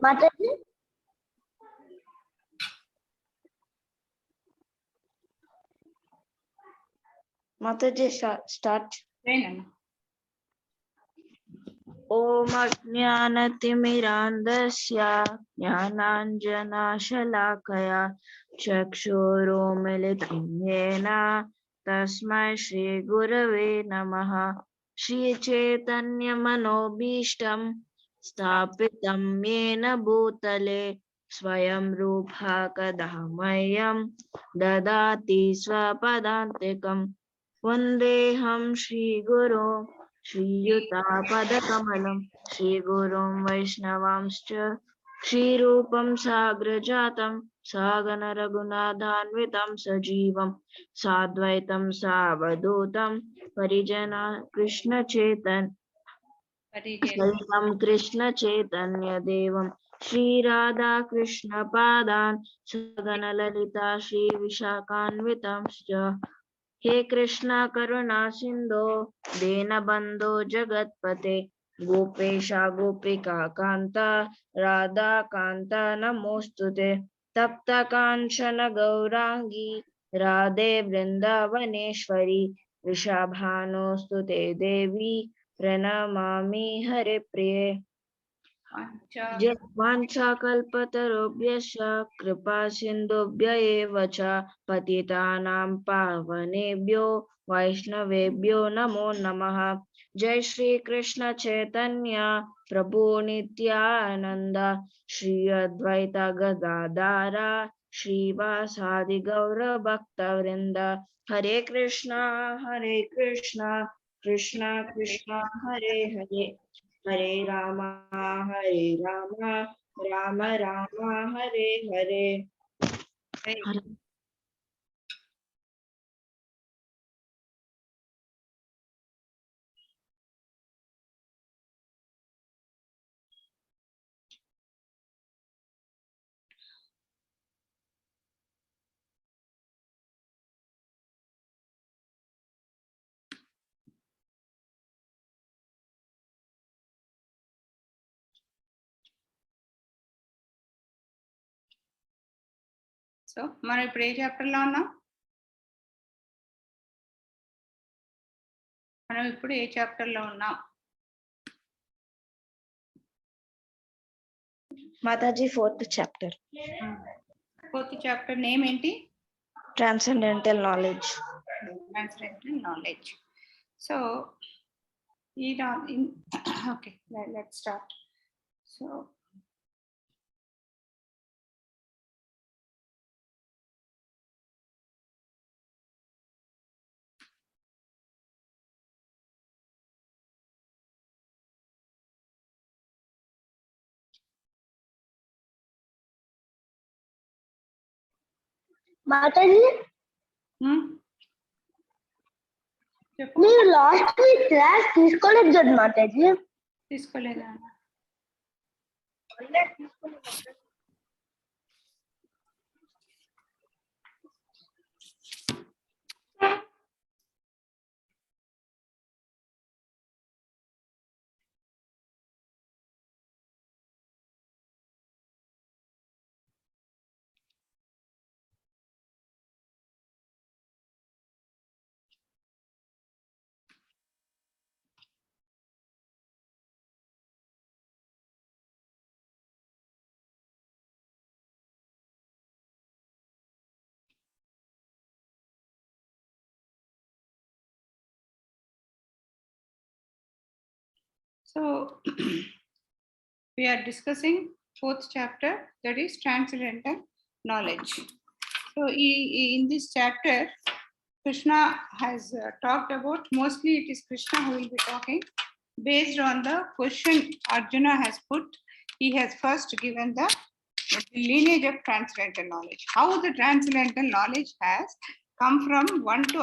Mataji? Mataji, start. Om Ajnanatimirandasya Jnananjanashalakaya Chakshuromilitam Yena Tasmai Shri Gurave Namaha Shri Chaitanya Manobishtam Sthapitam Yena Bhutale Swayam Rupha Kadamayam Dadati Swapadantikam Vandeham Shri Guru श्रीयुतापदकमलं श्रीगुरुं वैष्णवांश्च श्रीरूपं साग्रजातं सागणरघुनाथान्वितं सजीवं साद्वैतं सावधूतं परिजना सहितं कृष्णचैतन्यदेवं श्रीराधाकृष्णपादान् सगणललिता श्रीविशाखान्वितंश्च हे कृष्णा करुणा सिंधो दीनबंधो जगतपते गोपेशा गोपिका कांता राधा कांता नमोस्तुते तप्त कांचन गौरांगी राधे वृंदावनेश्वरी वृषभानुस्तुते देवी प्रणमामि हरे प्रिये वाञ्छाकल्पतरुभ्यश्च कृपा सिन्धुभ्य एव च पतितानां पावनेभ्यो वैष्णवेभ्यो नमो नमः। जय श्री कृष्ण चैतन्य प्रभु नित्यानंद श्री अद्वैत गदाधर श्रीवासादि गौर भक्तवृंद हरे कृष्णा कृष्णा कृष्णा हरे हरे हरे राम राम राम हरे हरे। సో మనం ఇప్పుడు ఏ చాప్టర్లో ఉన్నాం? Mataji fourth chapter. Fourth chapter name ఏంటి? Transcendental knowledge. So okay, let's start. So Mataji? మీరు లాస్ట్ వీక్ క్లాస్ తీసుకోలేదు కదా Mataji? తీసుకోలేదా? So we are discussing fourth chapter, that is transcendental knowledge. So in this chapter, Krishna has talked about, mostly it is Krishna who will be talking based on the question Arjuna has put. He has first given the lineage of transcendental knowledge, how the transcendental knowledge has come from one to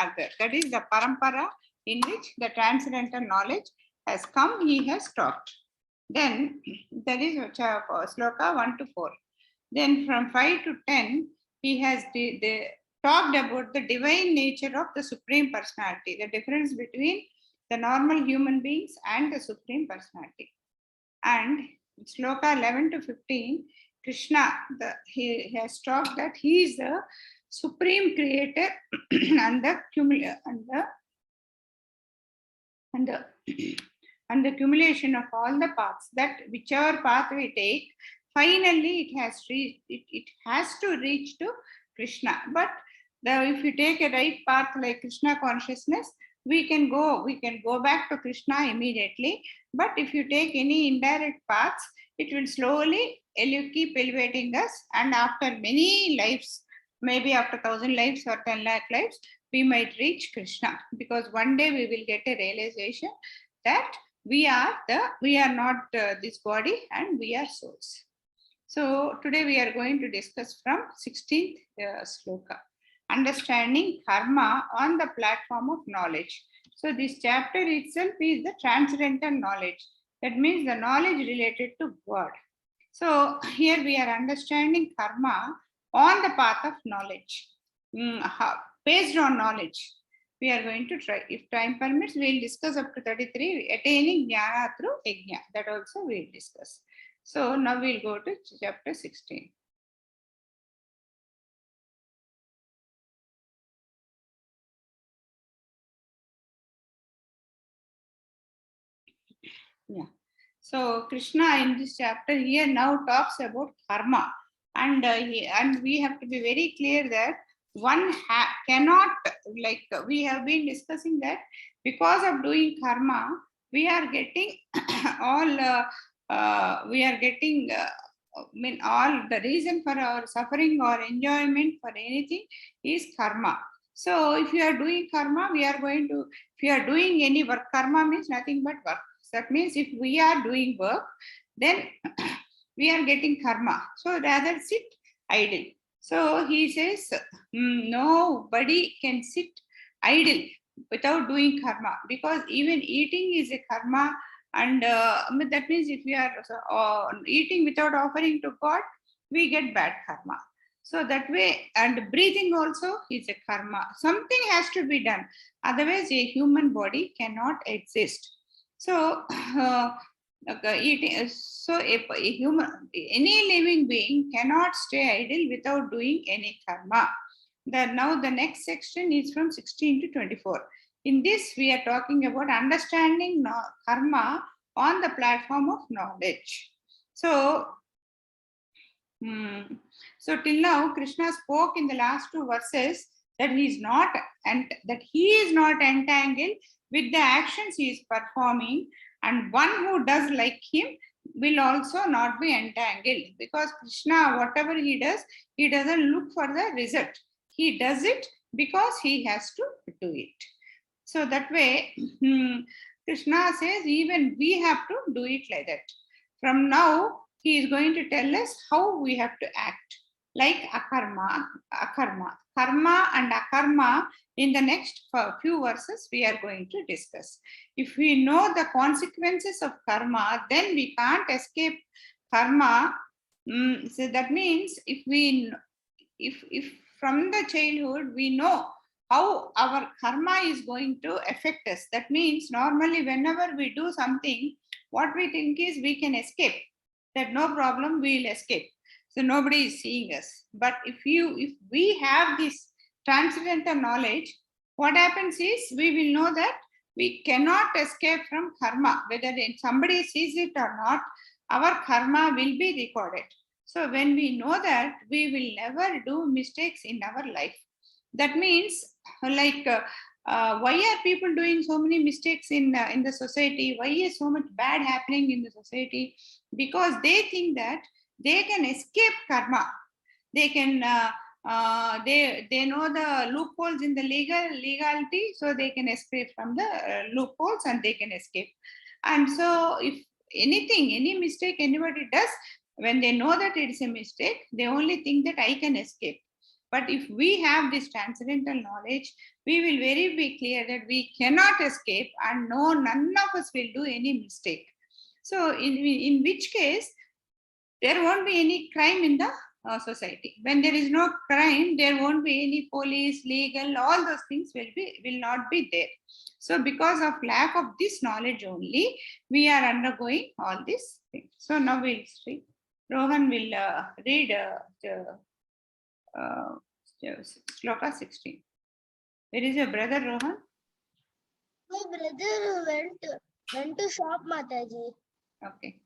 other, that is the parampara in which the transcendental knowledge has come, he has talked. Then that is sloka 1 to 4. Then from 5 to 10 he has talked about the divine nature of the Supreme Personality, the difference between the normal human beings and the Supreme Personality. And Sloka 11 to 15, Krishna, he has talked that he is the supreme creator and the and the accumulation of all the paths, that whichever path we take, finally it has to reach to Krishna. But if you take a right path like Krishna consciousness, we can go back to Krishna immediately. But if you take any indirect paths, it will slowly keep elevating us, and after many lives, maybe after 1,000 lives or 10 lakh lives, we might reach Krishna, because one day we will get a realization that we are not this body, and we are souls. So today we are going to discuss from 16th sloka, understanding karma on the platform of knowledge. So this chapter itself is the transcendental knowledge. That means the knowledge related to God. So here we are understanding karma on the path of knowledge, based on knowledge. We are going to try. If time permits, we will discuss up to 33, attaining jnana through yajna. That also we will discuss. So now we'll go to chapter 16. Yeah. So Krishna in this chapter here now talks about karma, and we have to be very clear that one cannot, like we have been discussing, that because of doing karma, we are getting all all the reason for our suffering or enjoyment for anything is karma. So if you are doing karma, if you are doing any work, karma means nothing but work. That means if we are doing work, then we are getting karma. So rather sit idle. So he says, nobody can sit idle without doing karma, because even eating is a karma. And that means if we are eating without offering to God, we get bad karma. So that way, and breathing also is a karma. Something has to be done. Otherwise, a human body cannot exist. So, any living being cannot stay idle without doing any karma. Now the next section is from 16 to 24. In this, we are talking about understanding karma on the platform of knowledge. So till now, Krishna spoke in the last two verses that he is not entangled with the actions he is performing, and one who does like him will also not be entangled, because Krishna, whatever he does, he doesn't look for the result. He does it because he has to do it. So that way, Krishna says even we have to do it like that. From now, he is going to tell us how we have to act, like akarma. Karma and akarma, in the next few verses we are going to discuss. If we know the consequences of karma, then we can't escape karma. So that means if from the childhood we know how our karma is going to affect us, that means normally whenever we do something, what we think is we can escape, that no problem, we will escape. So nobody is seeing us. But if we have this transcendental knowledge, what happens is we will know that we cannot escape from karma. Whether somebody sees it or not, our karma will be recorded. So when we know that, we will never do mistakes in our life. That means, like, why are people doing so many mistakes in the society? Why is so much bad happening in the society? Because they think that they can escape karma. They can they know the loopholes in the legality, so they can escape from the loopholes and they can escape. And so if any mistake anybody does, when they know that it is a mistake, they only think that I can escape. But if we have this transcendental knowledge, we will very be clear that we cannot escape, and none of us will do any mistake. So in which case, there won't be any crime in the society. When there is no crime, there won't be any police, legal, all those things will not be there. So because of lack of this knowledge only, we are undergoing all these things. So now we'll see. Rohan will read Sloka 16. Where is your brother, Rohan? My brother went to shop, Mataji. Okay.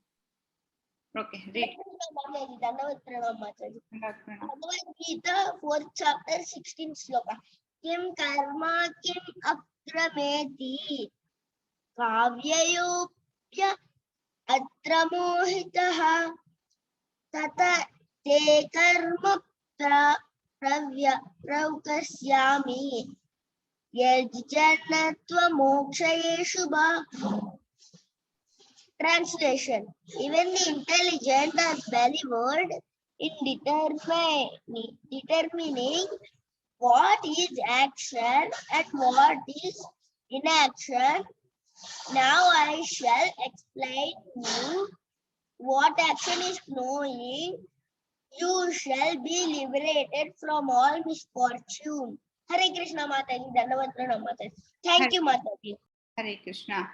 Okay, read. Bhagavad Gita, 4th chapter, 16th sloka. Kim karma kim akrameti kavyayopya atra mohitaha tata te karma pravkasyami yajjanatva mokshaye shubha. Translation. Even the intelligent are very word in determining what is action and what is inaction. Now I shall explain you what action is. Knowing you shall be liberated from all misfortune. Hare Krishna Mataji, Dhanavad Pranam Mataji. Thank you, Mataji. Hare Krishna.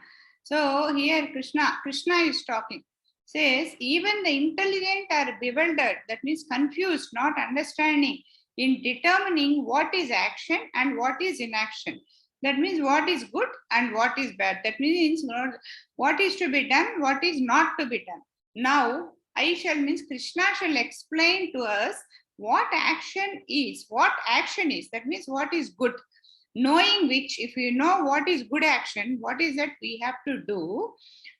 So here Krishna is talking. Says even the intelligent are bewildered, that means confused, not understanding in determining what is action and what is inaction. That means what is good and what is bad. That means what is to be done, what is not to be done. Now I shall means Krishna shall explain to us what action is. What action is. That means what is good. Knowing which, if you know what is good action, what is that we have to do,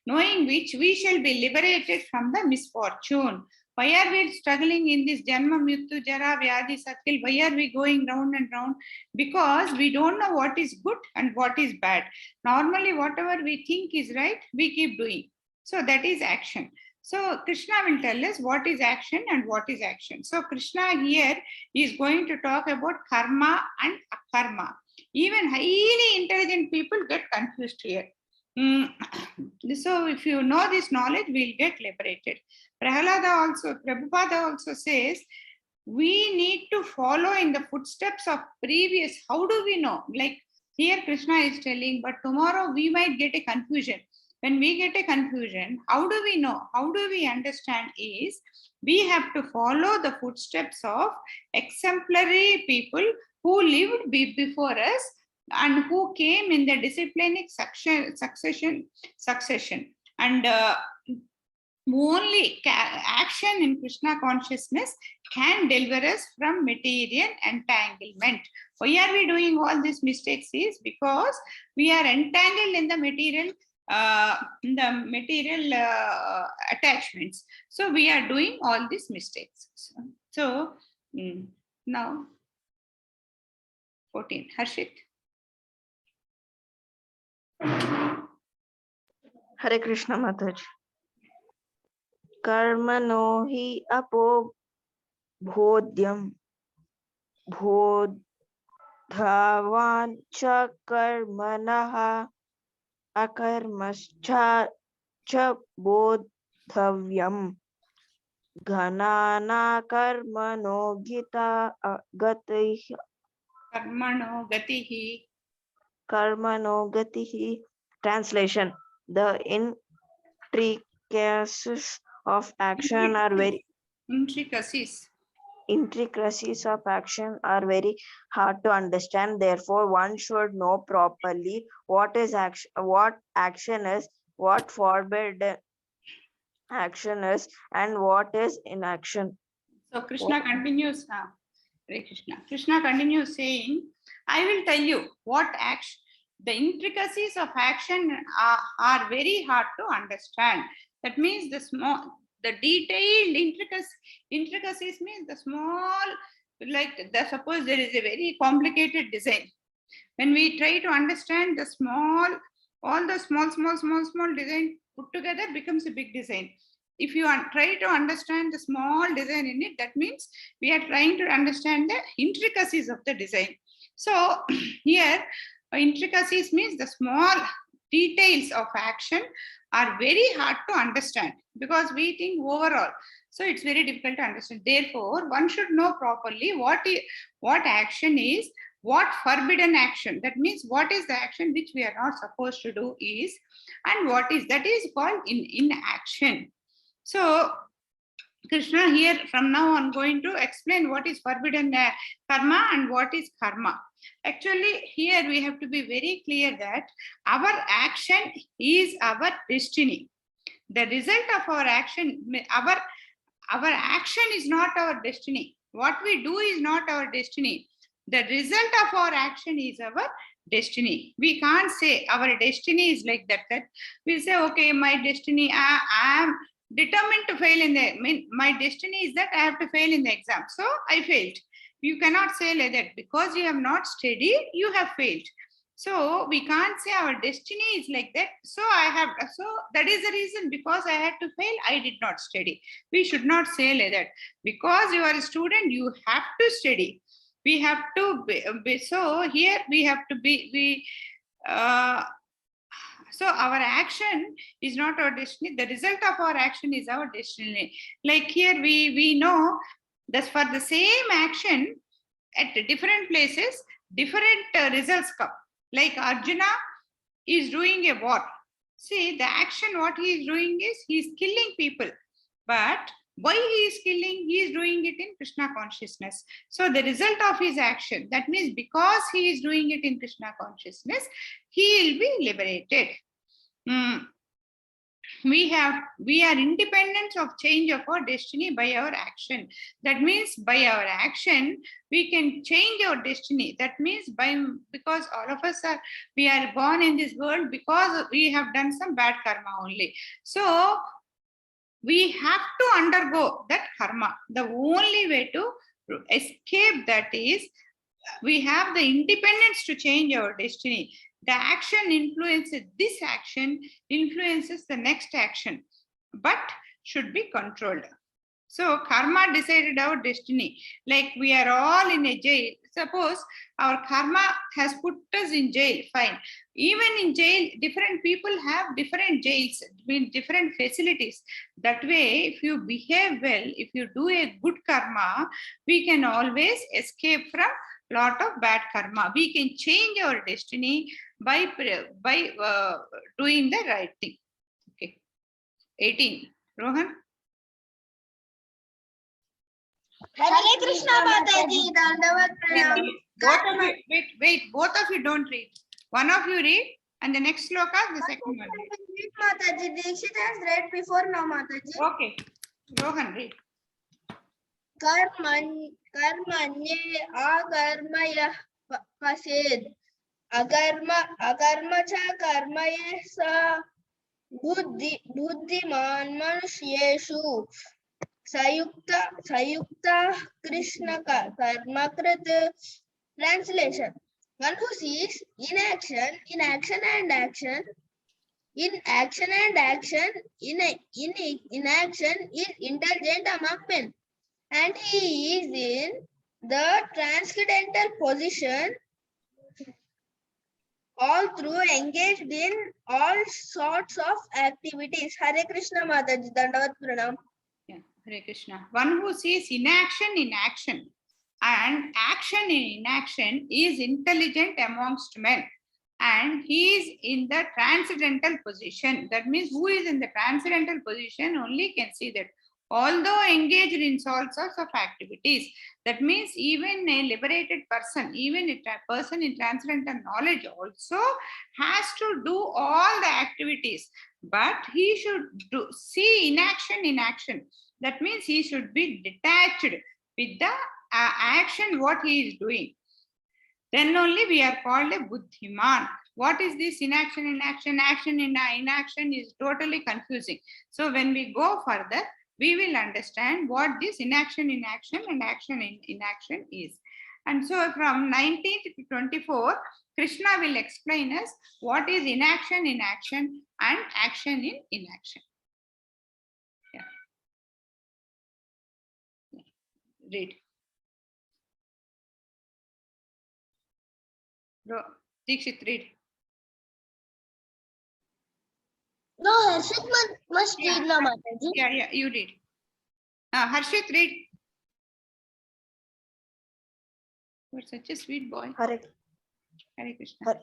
knowing which we shall be liberated from the misfortune. Why are we struggling in this Janma, Mrityu, Jara, Vyadhi, Cycle? Why are we going round and round? Because we don't know what is good and what is bad. Normally, whatever we think is right, we keep doing. So that is action. So Krishna will tell us what is action and what is action. So Krishna here is going to talk about karma and akarma. Even highly intelligent people get confused here. So if you know this knowledge, we'll get liberated. Prabhupada also says, we need to follow in the footsteps of previous. How do we know? Like here Krishna is telling, but tomorrow we might get a confusion. When we get a confusion, how do we know? How do we understand is, we have to follow the footsteps of exemplary people who lived before us and who came in the disciplinic succession. And only action in Krishna consciousness can deliver us from material entanglement. Why are we doing all these mistakes is because we are entangled in the material attachments. So we are doing all these mistakes. So now 14. Harshit. Hare Krishna Mataji. Karmano hi apo bodhyam bodhavan cha karmanaha akarmascha cha bodhavyam ghanana karmano gita gatihi karmano gatihi. Translation. The intricacies of action are very intricacies of action are very hard to understand. Therefore, one should know properly what is action, what action is, what forbidden action is, and what is inaction. So Krishna continues. Hare Krishna. Krishna continues saying, I will tell you what action. The intricacies of action are very hard to understand. That means the detailed intricacies means the small, like suppose there is a very complicated design. When we try to understand the all the small design put together becomes a big design. If you try to understand the small design in it, that means we are trying to understand the intricacies of the design. So here intricacies means the small details of action are very hard to understand because we think overall. So it's very difficult to understand. Therefore, one should know properly what action is, what forbidden action. That means what is the action which we are not supposed to do is, and what is that is called inaction. So Krishna here from now on going to explain what is forbidden karma and what is karma. Actually, here we have to be very clear that our action is our destiny. The result of our action, our action is not our destiny. What we do is not our destiny. The result of our action is our destiny. We can't say our destiny is like that. That we say, okay, my destiny, I am determined to fail in the, my destiny is that I have to fail in the exam. So I failed. You cannot say like that. Because you have not studied, you have failed. So we can't say our destiny is like that. So that is the reason, because I had to fail, I did not study. We should not say like that. Because you are a student, you have to study. We have to be so here we have to be, so our action is not our destiny. The result of our action is our destiny. Like here we know that for the same action at different places, different results come. Like Arjuna is doing a war. See, the action what he is doing is he is killing people. But why he is killing? He is doing it in Krishna consciousness. So the result of his action, that means because he is doing it in Krishna consciousness, he will be liberated. We are independent of change of our destiny by our action. That means by our action we can change our destiny. That means because all of us we are born in this world because we have done some bad karma only. So we have to undergo that karma. The only way to escape that is we have the independence to change our destiny. The action influences, this action influences the next action, but should be controlled. So karma decided our destiny. Like we are all in a jail. Suppose our karma has put us in jail, fine. Even in jail, different people have different jails, different facilities. That way, if you behave well, if you do a good karma, we can always escape from lot of bad karma. We can change our destiny by doing the right thing. Okay. 18. Rohan? Hare Krishna Mataji, Dandavat Pranam. Both of you don't read. One of you read, and the next sloka, the second one read. Mataji, Dikshit has read before now, Mataji. Okay. Rohan, read. Karmanye agarmaya pased. Agarma cha karmaye sa buddhiman manusyeshu. Sayukta Krishna Karmakrit. Translation. One who sees in action and action, in action and action, in action is intelligent among men. And he is in the transcendental position, all through engaged in all sorts of activities. Hare Krishna Mataji, Dandavat Pranam. Yeah, Hare Krishna. One who sees inaction in action and action in inaction is intelligent amongst men. And he is in the transcendental position. That means who is in the transcendental position only can see that. Although engaged in all sorts of activities, that means even a liberated person, even a person in transcendental knowledge also has to do all the activities, but he should see inaction in action. That means he should be detached with the action what he is doing. Then only we are called a buddhiman. What is this inaction in action? Action in inaction is totally confusing. So when we go further, we will understand what this inaction in action and action in inaction is. And so from 19 to 24, Krishna will explain us what is inaction in action and action in inaction. Yeah. Read. Dikshit, read. No, Harshit must read now, Mataji. Yeah, you read. Harshit, read. You're such a sweet boy. Hare, Hare Krishna.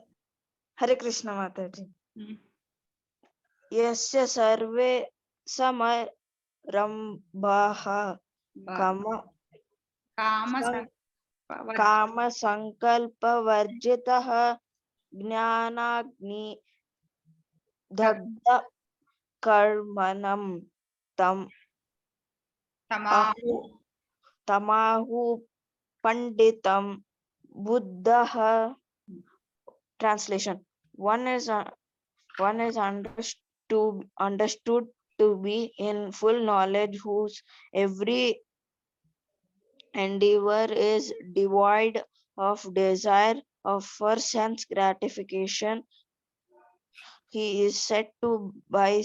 Hare Krishna Mataji. Hmm. Yasya sarve samarambhaha kama Kama kama sankalpa varjitaha jnanagni dagda karmanam tam Tamahu. tamahu panditam buddha. Translation: one is understood to be in full knowledge, whose every endeavor is devoid of desire for sense gratification. He is said by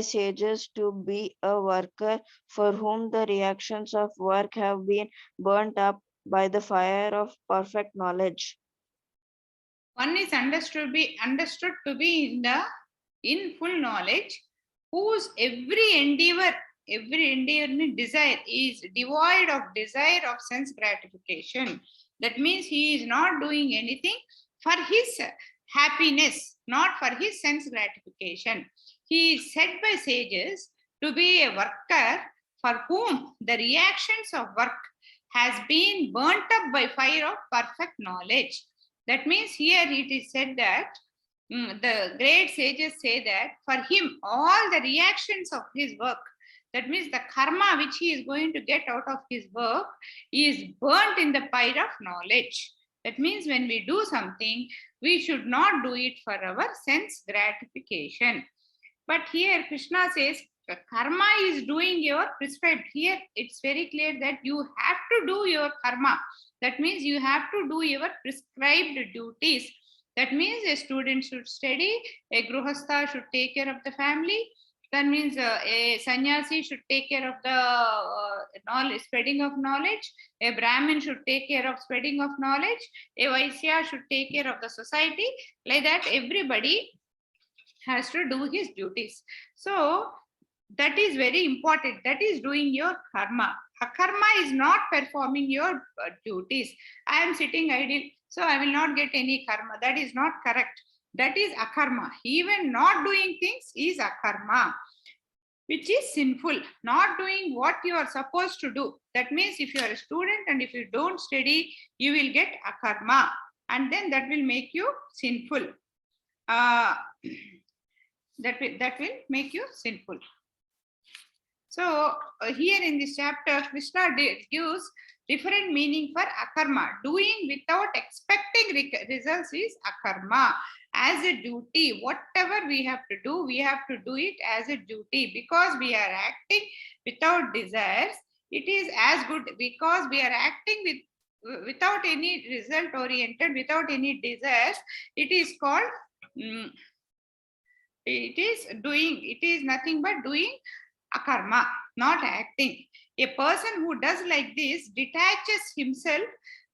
sages to be a worker for whom the reactions of work have been burnt up by the fire of perfect knowledge. One is understood to be in full knowledge, whose every endeavor desire is devoid of desire of sense gratification. That means he is not doing anything for his happiness, not for his sense gratification. He is said by sages to be a worker for whom the reactions of work has been burnt up by fire of perfect knowledge. That means here it is said that the great sages say that for him, all the reactions of his work, that means the karma which he is going to get out of his work, is burnt in the fire of knowledge. That means when we do something, we should not do it for our sense gratification. But here Krishna says karma is doing your prescribed. Here it's very clear that you have to do your karma. That means you have to do your prescribed duties. That means a student should study, a gruhastha should take care of the family. That means a sannyasi should take care of the knowledge, spreading of knowledge. A Brahmin should take care of spreading of knowledge. A Vaisya should take care of the society. Like that, everybody has to do his duties. So that is very important. That is doing your karma. Akarma is not performing your duties. I am sitting idle, so I will not get any karma. That is not correct. That is akarma. Even not doing things is akarma, which is sinful. Not doing what you are supposed to do. That means if you are a student and if you don't study, you will get akarma, and then that will make you sinful. That will make you sinful. So here in this chapter, Krishna gives different meaning for akarma. Doing without expecting results is akarma. As a duty, whatever we have to do it as a duty, because we are acting without desires. It is as good because we are acting without any result oriented, without any desires. It is called it is nothing but doing akarma, not acting. A person who does like this detaches himself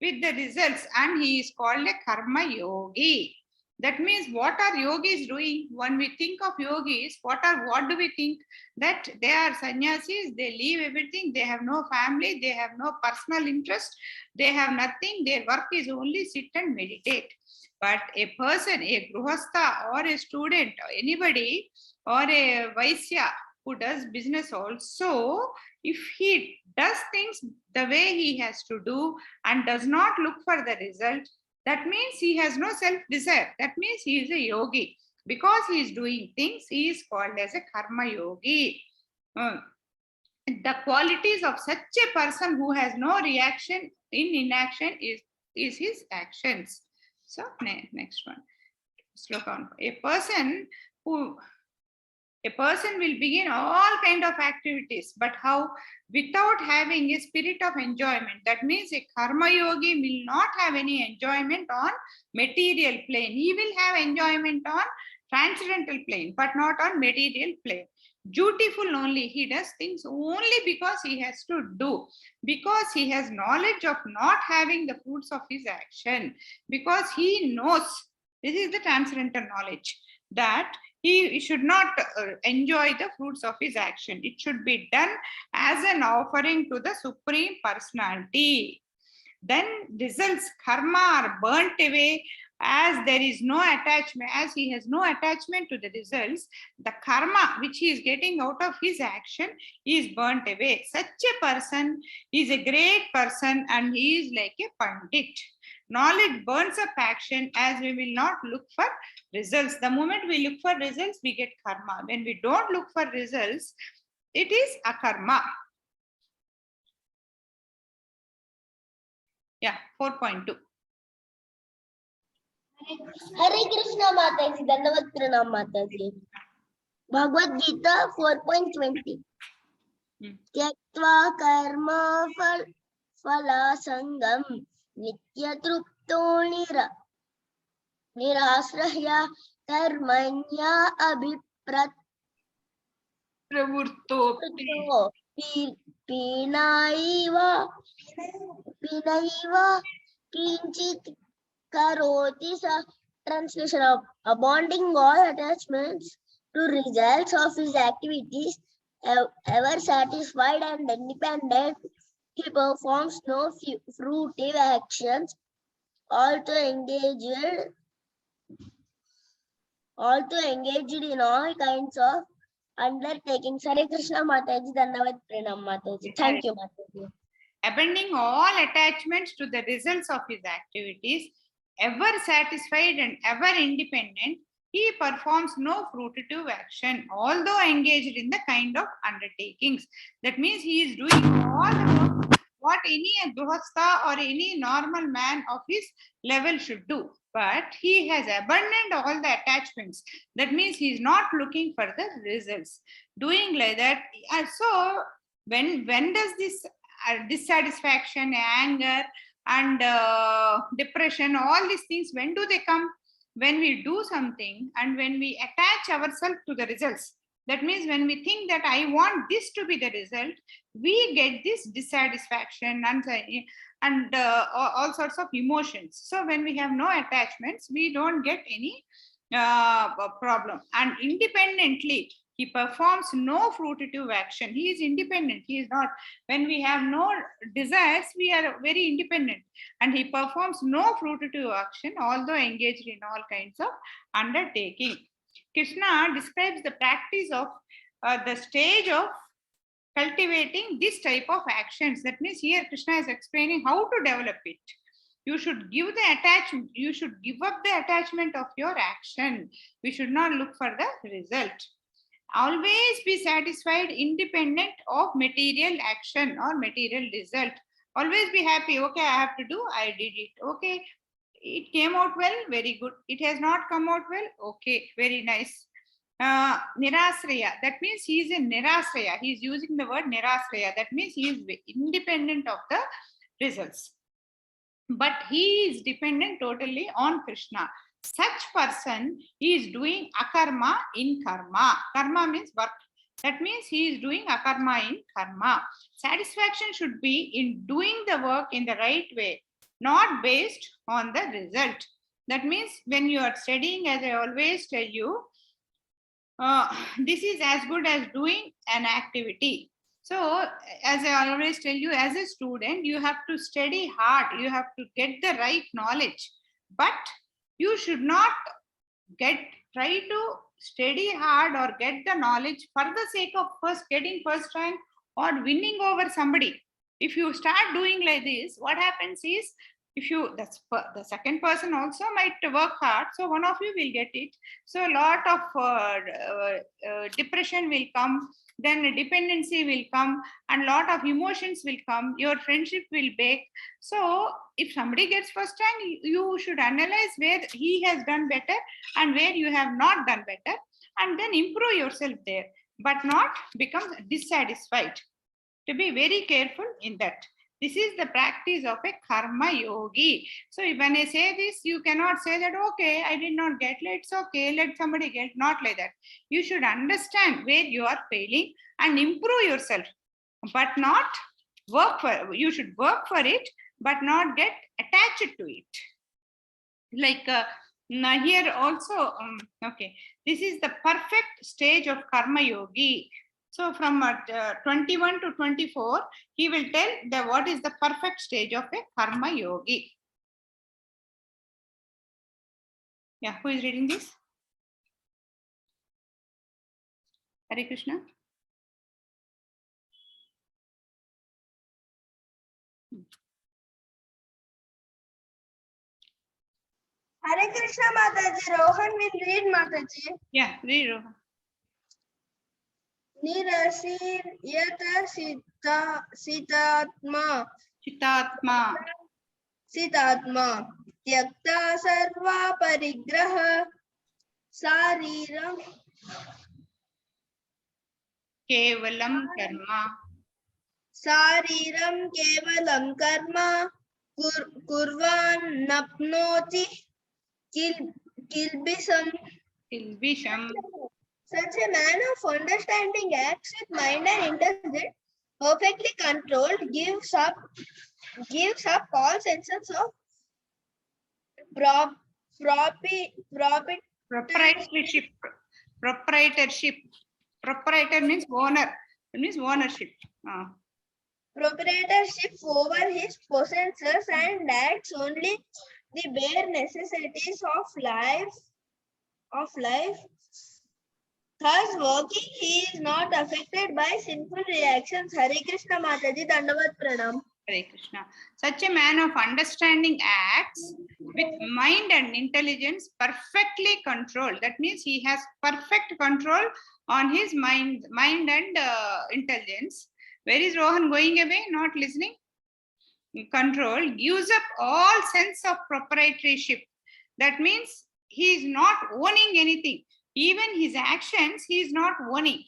with the results, and he is called a karma yogi. That means what are yogis doing? When we think of yogis, what do we think? That they are sannyasis, they leave everything, they have no family, they have no personal interest, they have nothing, their work is only sit and meditate. But a person, a gruhastha or a student, or anybody, or a vaisya who does business also, if he does things the way he has to do and does not look for the result, that means he has no self-desire. That means he is a yogi. Because he is doing things, he is called as a karma yogi. The qualities of such a person who has no reaction in inaction is his actions. So next one. Sloka. A person will begin all kind of activities, but how? Without having a spirit of enjoyment. That means a karma yogi will not have any enjoyment on material plane. He will have enjoyment on transcendental plane, but not on material plane. Dutiful only. He does things only because he has to do, because he has knowledge of not having the fruits of his action, because he knows, this is the transcendental knowledge, that he should not enjoy the fruits of his action. It should be done as an offering to the Supreme Personality. Then results, karma, are burnt away as there is no attachment, as he has no attachment to the results. The karma which he is getting out of his action is burnt away. Such a person is a great person and he is like a pandit. Knowledge burns up action as we will not look for results. The moment we look for results, we get karma. When we don't look for results, it is akarma. Yeah, 4.2. Hare Krishna Mataji, Dandavat Pranam Mataji. Bhagavad Gita 4.20. Tyaktva karma phala sangam nityatrupto nirasrahya karmanya abhiprat Pravurto. pinaiva kinchit karoti sa. Translation of abandoning all attachments to results of his activities, ever satisfied and independent, he performs no fruitive actions, also engaged in all kinds of undertakings. Hare Krishna Mataji, Dandavat Pranam Mataji. Thank you, Mataji. Abandoning all attachments to the results of his activities, ever satisfied and ever independent, he performs no fruitive action, although engaged in the kind of undertakings. That means he is doing all the work what any Grihastha or any normal man of his level should do. But he has abandoned all the attachments. That means he is not looking for the results. Doing like that. So when does this dissatisfaction, anger, and depression, all these things, when do they come? When we do something and when we attach ourselves to the results. That means when we think that I want this to be the result, we get this dissatisfaction and all sorts of emotions. So when we have no attachments, we don't get any problem. And independently, he performs no fruitive action. He is independent. He is not. When we have no desires, we are very independent. And he performs no fruitive action, although engaged in all kinds of undertaking. Krishna describes the practice of the stage of cultivating this type of actions. That means here Krishna is explaining how to develop it. You should give the attachment. You should give up the attachment of your action. We should not look for the result. Always be satisfied, independent of material action or material result. Always be happy. Okay, I have to do, I did it. Okay, it came out well, very good. It has not come out well, okay, very nice. Nirasraya, that means he is in Nirasraya. He is using the word Nirasraya. That means he is independent of the results. But he is dependent totally on Krishna. Such person is doing akarma in karma. Karma means work. That means he is doing akarma in karma. Satisfaction should be in doing the work in the right way, not based on the result. That means when you are studying, as I always tell you, this is as good as doing an activity. So, as I always tell you, as a student, you have to study hard. You have to get the right knowledge. But you should not try to study hard or get the knowledge for the sake of getting first rank or winning over somebody. If you start doing like this, what happens is, the second person also might work hard, so one of you will get it. So a lot of depression will come, then dependency will come, and lot of emotions will come. Your friendship will break. So if somebody gets first rank, you should analyze where he has done better and where you have not done better, and then improve yourself there, but not become dissatisfied. To be very careful in that. This is the practice of a karma yogi. So when I say this, you cannot say that, okay, I did not get, it's okay, let somebody get. Not like that. You should understand where you are failing and improve yourself, but not work for. You should work for it, but not get attached to it. Like Now here also, okay, this is the perfect stage of karma yogi. So from 21 to 24, he will tell what is the perfect stage of a karma yogi. Yeah, who is reading this? Hare Krishna. Hare Krishna Mataji. Rohan will read Mataji. Yeah, read Rohan. Nirasir yata sitatma Chitatma. Sitatma Tyakta sarva parigraha Sariram Kevalam karma. Sariram kevalam karma kurvan napnoti kilbisam. Kilbisham. Such a man of understanding acts with mind and intelligence, perfectly controlled, gives up all senses of prop, propi, Proprietorship. Proprietorship. Proprietor means owner. It means ownership. proprietorship over his possessions and acts only the bare necessities of life. Thus, working, he is not affected by sinful reactions. Hare Krishna Mataji, Dandavat Pranam. Hare Krishna. Such a man of understanding acts with mind and intelligence perfectly controlled. That means he has perfect control on his mind and intelligence. Where is Rohan going away? Not listening? Control gives up all sense of proprietorship. That means he is not owning anything. Even his actions, he is not owning.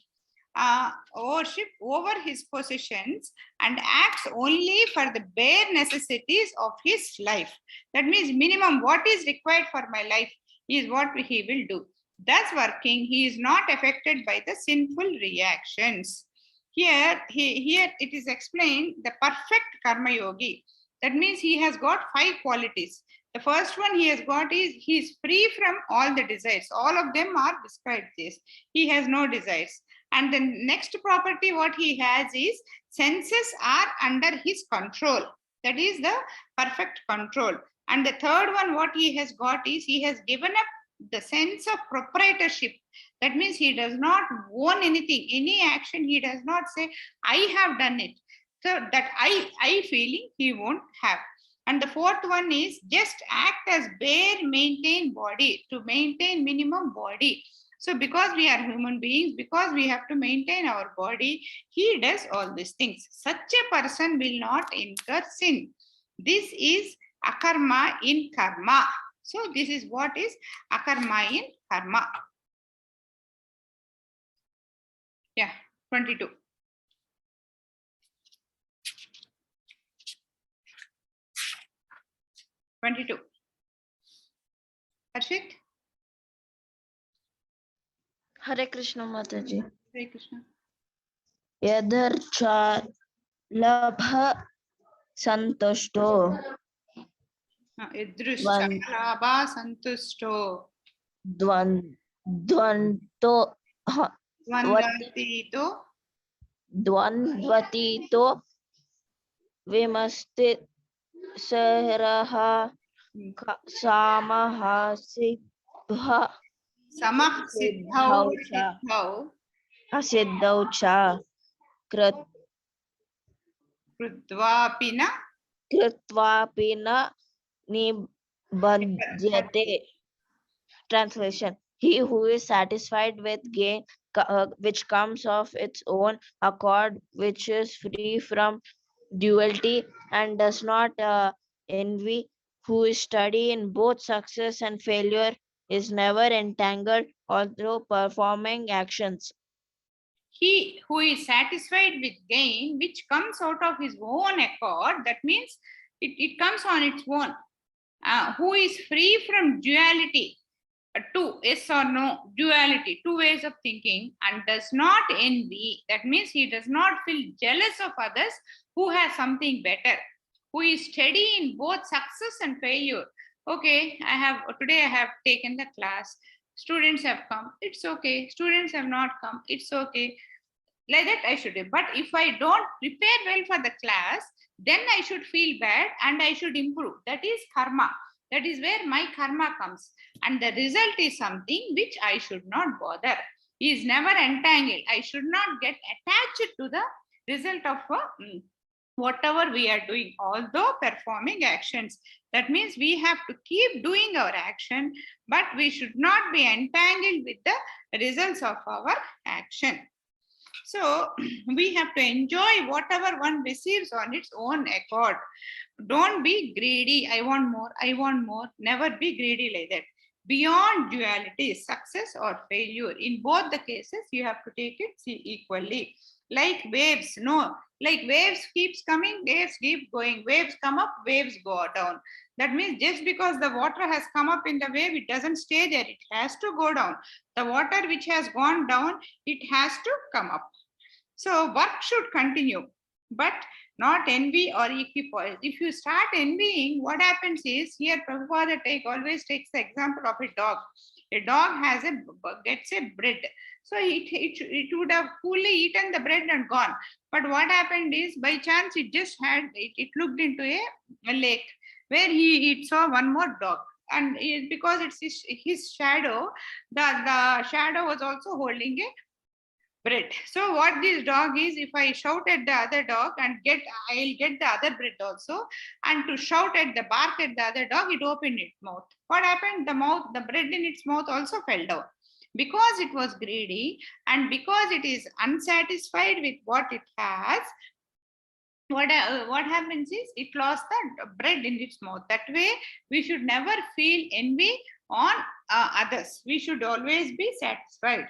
Ownership over his possessions and acts only for the bare necessities of his life. That means minimum what is required for my life is what he will do. Thus working, he is not affected by the sinful reactions. Here it is explained the perfect karma yogi. That means he has got 5 qualities. The first one he has got is he is free from all the desires. All of them are described this. He has no desires. And the next property what he has is senses are under his control. That is the perfect control. And the third one what he has got is he has given up the sense of proprietorship. That means he does not own anything. Any action he does not say, I have done it. So that I feeling he won't have. And the fourth one is just act as bare maintain body, to maintain minimum body. So because we are human beings, because we have to maintain our body, he does all these things. Such a person will not incur sin. This is akarma in karma. So this is what is akarma in karma. Yeah, 22. Harshit? Hare Krishna Mataji. Hare Krishna. Yadarcha labha santushto Idruscha labha santusto. Dvanto Dvandvatito. Dvandvatito Vimasti Saharaha Samahasibha Samah siddhau siddhau. Asiddhaucha Krudvapina. Kritvapina Nibhadyate. Translation: he who is satisfied with gain which comes of its own accord, which is free from duality and does not envy, who is steady in both success and failure, is never entangled although performing actions. He who is satisfied with gain, which comes out of his own accord, that means it comes on its own. Who is free from duality, two, yes or no, duality, two ways of thinking, and does not envy, that means he does not feel jealous of others who has something better, who is steady in both success and failure, Okay, today I have taken the class. Students have come. It's okay. Students have not come. It's okay. Like that I should do. But if I don't prepare well for the class, then I should feel bad and I should improve. That is karma. That is where my karma comes. And the result is something which I should not bother. Is never entangled. I should not get attached to the result of whatever we are doing, although performing actions. That means we have to keep doing our action, but we should not be entangled with the results of our action. So we have to enjoy whatever one receives on its own accord. Don't be greedy. I want more. I want more. Never be greedy like that. Beyond duality, success or failure. In both the cases, you have to take it equally. Like waves, no. Like waves keeps coming, waves keep going. Waves come up, waves go down. That means just because the water has come up in the wave, it doesn't stay there. It has to go down. The water which has gone down, it has to come up. So work should continue, but not envy or equipoise. If you start envying, what happens is, here Prabhupada always takes the example of a dog. A dog gets a bread. So it would have fully eaten the bread and gone. But what happened is, by chance, it looked into a lake where it saw one more dog. And because it's his shadow, the shadow was also holding a bread. So what this dog is, if I shout at the other dog and I'll get the other bread also, and to shout at the bark at the other dog, it opened its mouth. What happened? The bread in its mouth also fell down. Because it was greedy and because it is unsatisfied with what it has, what happens is, it lost the bread in its mouth. That way, we should never feel envy on others. We should always be satisfied.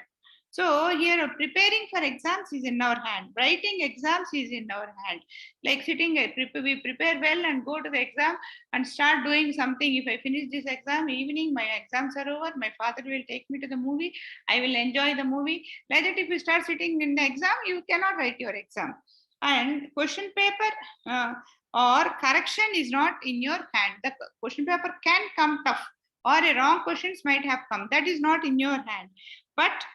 So here, preparing for exams is in our hand. Writing exams is in our hand. Like sitting, we prepare well and go to the exam and start doing something. If I finish this exam, evening, my exams are over, my father will take me to the movie. I will enjoy the movie. Like that, if you start sitting in the exam, you cannot write your exam. And question paper or correction is not in your hand. The question paper can come tough, or a wrong questions might have come. That is not in your hand. But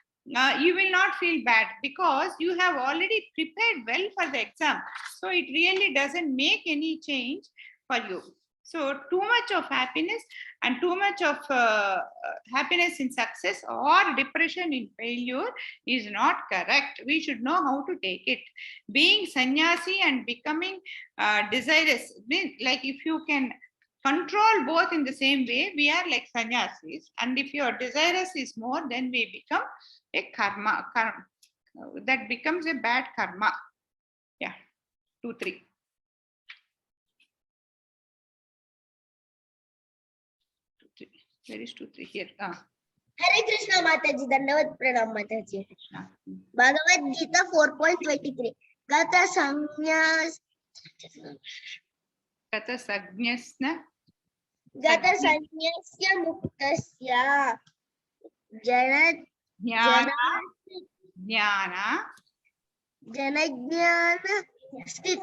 you will not feel bad because you have already prepared well for the exam. So it really doesn't make any change for you. So too much of happiness and too much of happiness in success or depression in failure is not correct. We should know how to take it. Being sannyasi and becoming desirous, like if you can control both in the same way, we are like sannyasis. And if your desirous is more, then we become a karma. That becomes a bad karma. Yeah, 2, 3. Where is 2, 3? Here. Hare Krishna Mataji, Dhanavad Pranam Mataji. Bhagavad Gita 4.23. Gata Samyas. Gata Sagyasna. Gata Sanyasya Muktasya. Jana Jnana Janajnana Sthit.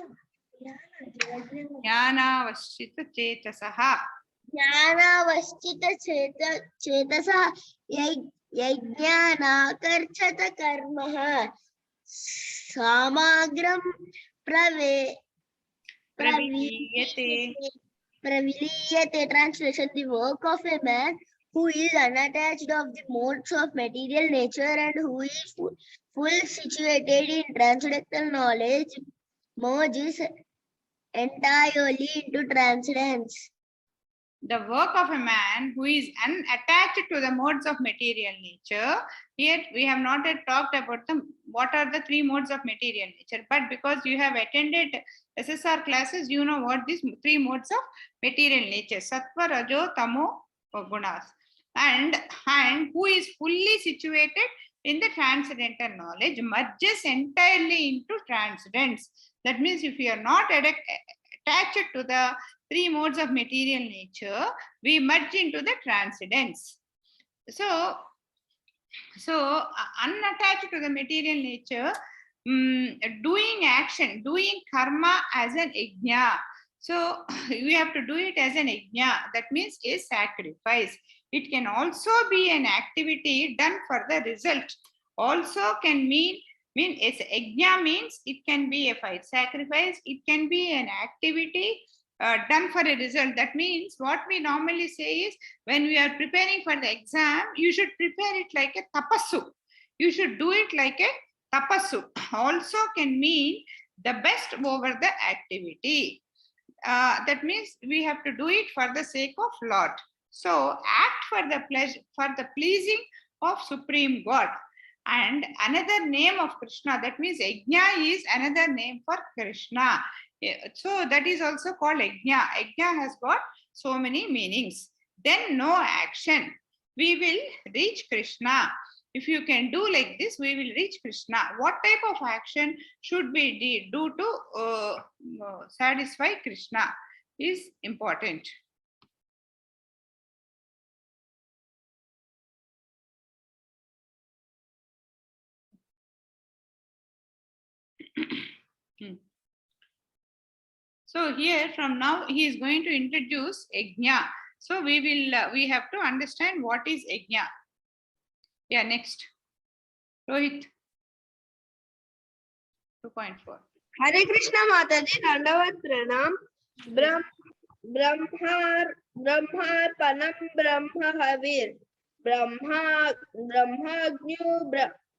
Jnanavashita Chetasaha. Jnanavashchita Chetasa Yajnana Karchata Karmaha Samagram Praviliyate. Translation: the work of a man who is unattached of the modes of material nature and who is full situated in transcendental knowledge merges entirely into transcendence. The work of a man who is unattached to the modes of material nature. Here we have not yet talked about what are the 3 modes of material nature, but because you have attended SSR classes, you know what these 3 modes of material nature: sattva, rajo, tamo, gunas, and who is fully situated in the transcendental knowledge merges entirely into transcendence. That means if you are not attached to the 3 modes of material nature, we merge into the transcendence. So unattached to the material nature, doing action, doing karma as an yajna. So we have to do it as an yajna. That means a sacrifice. It can also be an activity done for the result. Also can mean as yajna means it can be a fire sacrifice. It can be an activity done for a result. That means what we normally say is when we are preparing for the exam, you should prepare it like a tapassu. You should do it like a tapassu. Also can mean the best over the activity. That means we have to do it for the sake of Lord. So act for the pleasure, for the pleasing of Supreme God. And another name of Krishna, that means yajna is another name for Krishna. So that is also called yajna. Yajna has got so many meanings. Then no action. We will reach Krishna. If you can do like this, we will reach Krishna. What type of action should we do to satisfy Krishna is important. So here from now he is going to introduce yajna. So we have to understand what is yajna. Yeah, next. Rohit. 2.4. Hare Krishna Mataji, Dandavat Pranam, Brahmarpanam Brahma Havir, Brahmagnu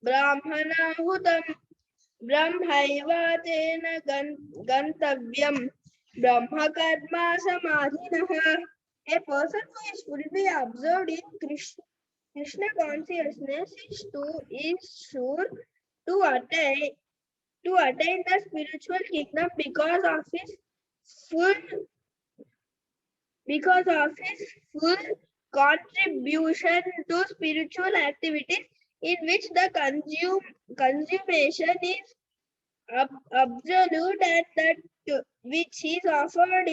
Brahmanahutam, Brahmaiva Tena Gantavyam, Brahma Karma Samadhinaha. A person who is fully absorbed in Krishna consciousness is sure to attain the spiritual kingdom because of his full contribution to spiritual activities in which the consummation is absolute and that which is offered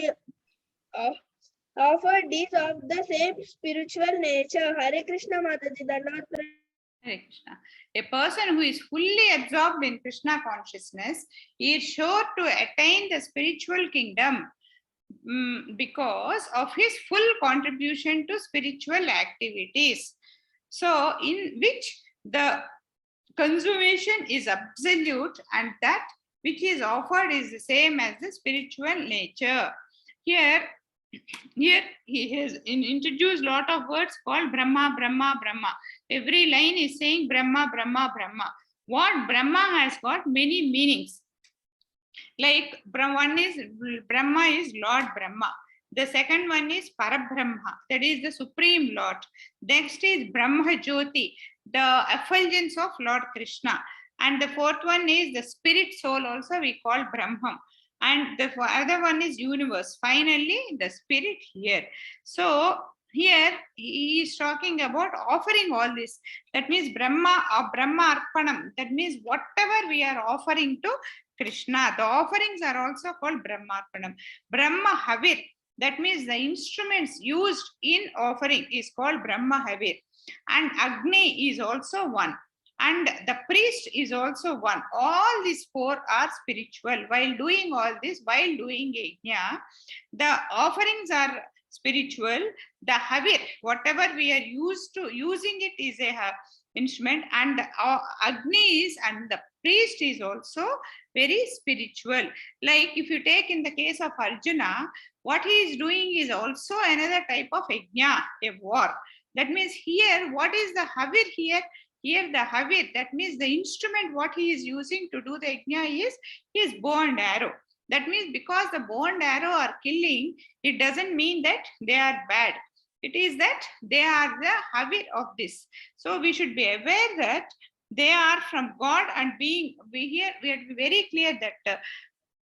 is of the same spiritual nature. Hare Krishna Mataji, Dandavat. Hare Krishna. A person who is fully absorbed in Krishna consciousness is sure to attain the spiritual kingdom because of his full contribution to spiritual activities. So, in which the consummation is absolute and that which is offered is the same as the spiritual nature. Here he has introduced lot of words called Brahma, Brahma, Brahma. Every line is saying Brahma, Brahma, Brahma. What Brahma has got many meanings. Like one is Brahma is Lord Brahma. The second one is Parabrahma, that is the Supreme Lord. Next is Brahma Jyoti, the effulgence of Lord Krishna. And the fourth one is the spirit soul, also we call Brahman. And the other one is universe. Finally, the spirit here. So here he is talking about offering all this. That means Brahma or Brahma Arpanam. That means whatever we are offering to Krishna. The offerings are also called Brahma Arpanam. Brahma Havir. That means the instruments used in offering is called Brahma Havir. And Agni is also one. And the priest is also one. All these four are spiritual. While doing all this, while doing yajna, the offerings are spiritual. The havir, whatever we are using it is a instrument, and the Agni is, and the priest is also very spiritual. Like if you take in the case of Arjuna, what he is doing is also another type of yajna, a war. That means here, what is the havir here? Here the havir, that means the instrument what he is using to do the yajna is his bow and arrow. That means because the bow and arrow are killing, it doesn't mean that they are bad. It is that they are the havir of this. So we should be aware that they are from God, and we have to be very clear that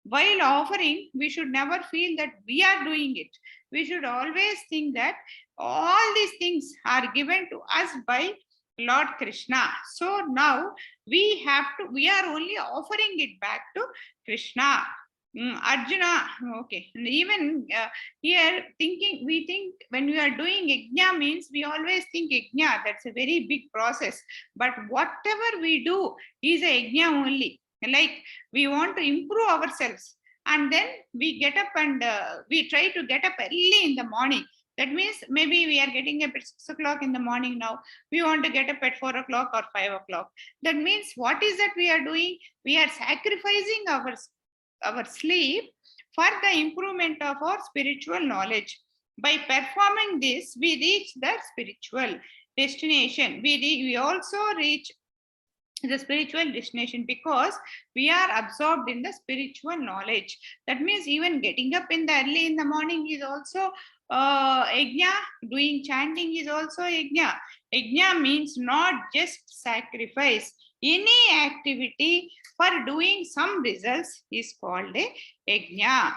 while offering, we should never feel that we are doing it. We should always think that all these things are given to us by Lord Krishna. So now we are only offering it back to Krishna. Arjuna, okay. And even here we think when we are doing yajna means we always think yajna, that's a very big process. But whatever we do is a yajna only. Like we want to improve ourselves. and then we get up and we try to get up early in the morning. That means maybe we are getting up at 6 o'clock in the morning now. We want to get up at 4 o'clock or 5 o'clock. That means what is that we are doing? We are sacrificing our sleep for the improvement of our spiritual knowledge. By performing this, we reach the spiritual destination. We also reach the spiritual destination because we are absorbed in the spiritual knowledge. That means even getting up in the early in the morning is also yajna. Doing chanting is also yajna. Yajna means not just sacrifice. Any activity for doing some results is called a yajna.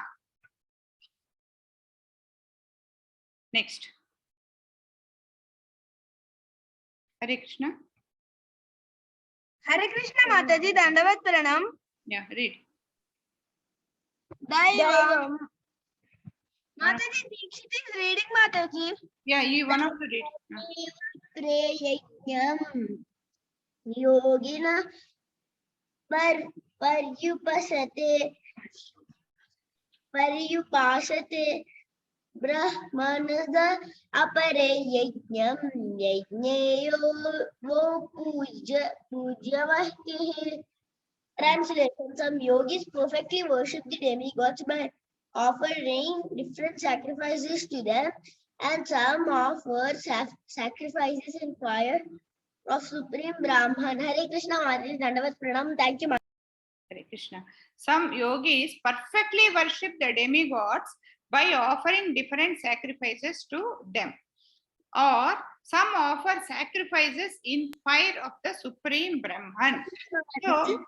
Next. Hare Krishna. Hare Krishna Mataji, Dandavat Pranam. Yeah, read. Daivam. Mataji, Dikshit is reading Mataji. Yeah, you one of the read. Preyajnam yogina paryupasate brahmanada apare yajnam yajneyo vo pujyavahtihi. Translation: some yogis perfectly worship the demigods by offering different sacrifices to them, and some offer sacrifices in fire of Supreme Brahman. Hare Krishna, Mataji, Dandavat Pranam. Thank you, Hare Krishna. Some yogis perfectly worship the demigods by offering different sacrifices to them, or some offer sacrifices in fire of the Supreme Brahman. So,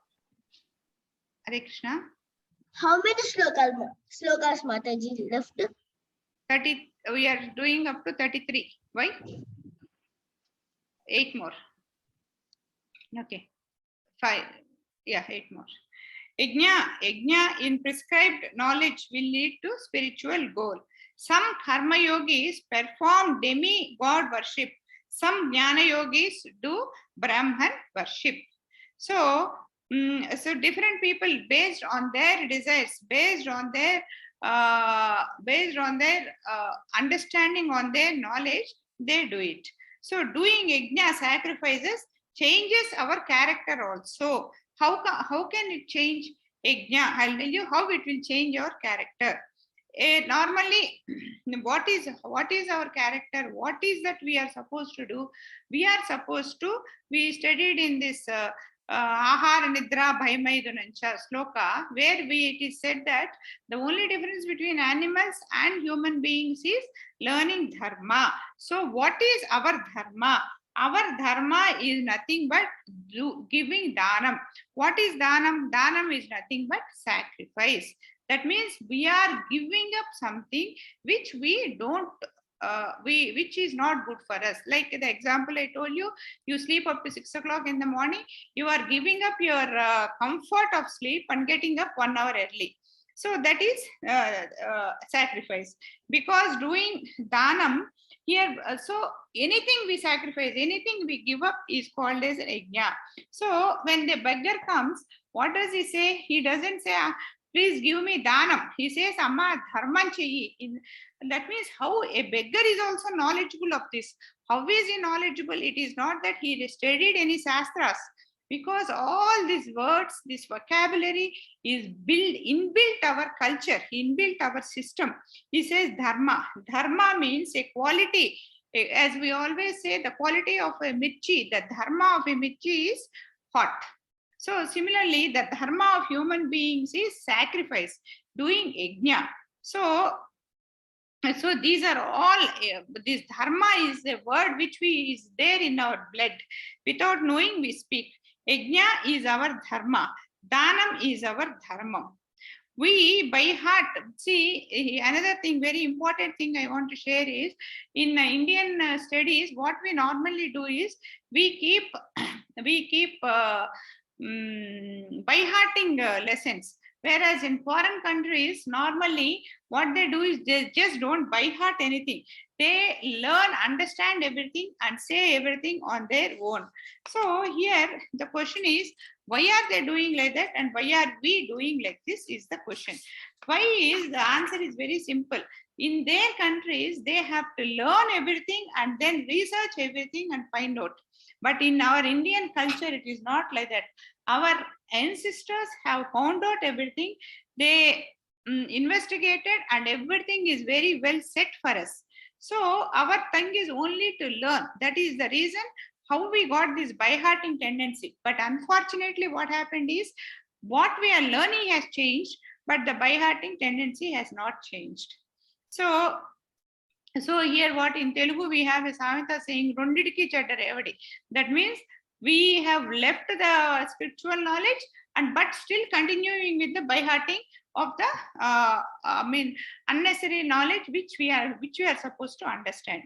Hare Krishna. How many slokas Mataji left? 30. We are doing up to 33. Why? 8 more. Okay. 5. Yeah, 8 more. Yajna in prescribed knowledge will lead to spiritual goal. Some karma yogis perform demigod worship. Some jnana yogis do Brahman worship. So different people, based on their desires, based on their understanding, on their knowledge, they do it. So doing yajna, sacrifices, changes our character also. How can it change yajna? I'll tell you how it will change your character. Normally, what is our character? What is that we are supposed to do? We studied in this Ahara Nidra Bhaimaidunancha Sloka, where it is said that the only difference between animals and human beings is learning dharma. So what is our dharma? Our dharma is nothing but giving danam. What is danam? Danam is nothing but sacrifice. That means we are giving up something which we don't, which is not good for us. Like the example I told you, you sleep up to 6 o'clock in the morning, you are giving up your comfort of sleep and getting up 1 hour early. So that is sacrifice. Because doing danam here, so anything we sacrifice, anything we give up is called as yajna. So when the beggar comes, what does he say? He doesn't say, please give me danam. He says, Amma dharman chahi. That means how a beggar is also knowledgeable of this. How is he knowledgeable? It is not that he studied any shastras, because all these words, this vocabulary is inbuilt our culture, inbuilt our system. He says dharma. Dharma means a quality. As we always say, the quality of a mirchi, the dharma of a mirchi is hot. So similarly, the dharma of human beings is sacrifice, doing yajna. So these are all, this dharma is a word which is there in our blood. Without knowing, we speak. Yajna is our dharma. Danam is our dharma. We by heart, see, another thing, very important thing I want to share is, in Indian studies, what we normally do is, we keep by hearting lessons. Whereas in foreign countries, normally what they do is they just don't by heart anything. They learn, understand everything, and say everything on their own. So here the question is, why are they doing like that, and why are we doing like this is the question. Why is the answer is very simple. In their countries, they have to learn everything and then research everything and find out. But in our Indian culture, it is not like that. Our ancestors have found out everything. They investigated, and everything is very well set for us. So our tongue is only to learn. That is the reason how we got this by-hearting tendency. But unfortunately, what happened is what we are learning has changed, but the by-hearting tendency has not changed. So here what in Telugu we have is Samhita saying, Rondidiki chatter evadi. That means we have left the spiritual knowledge and but still continuing with the by-hearting of the unnecessary knowledge which we are supposed to understand.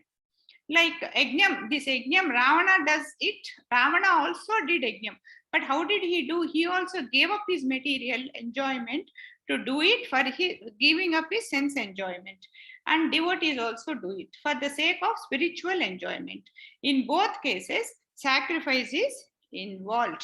Like Yajnam, this Yajnam, Ravana does it. Ravana also did Yajnam. But how did he do? He also gave up his material enjoyment to do it for his giving up his sense enjoyment. And devotees also do it for the sake of spiritual enjoyment. In both cases, sacrifice is involved.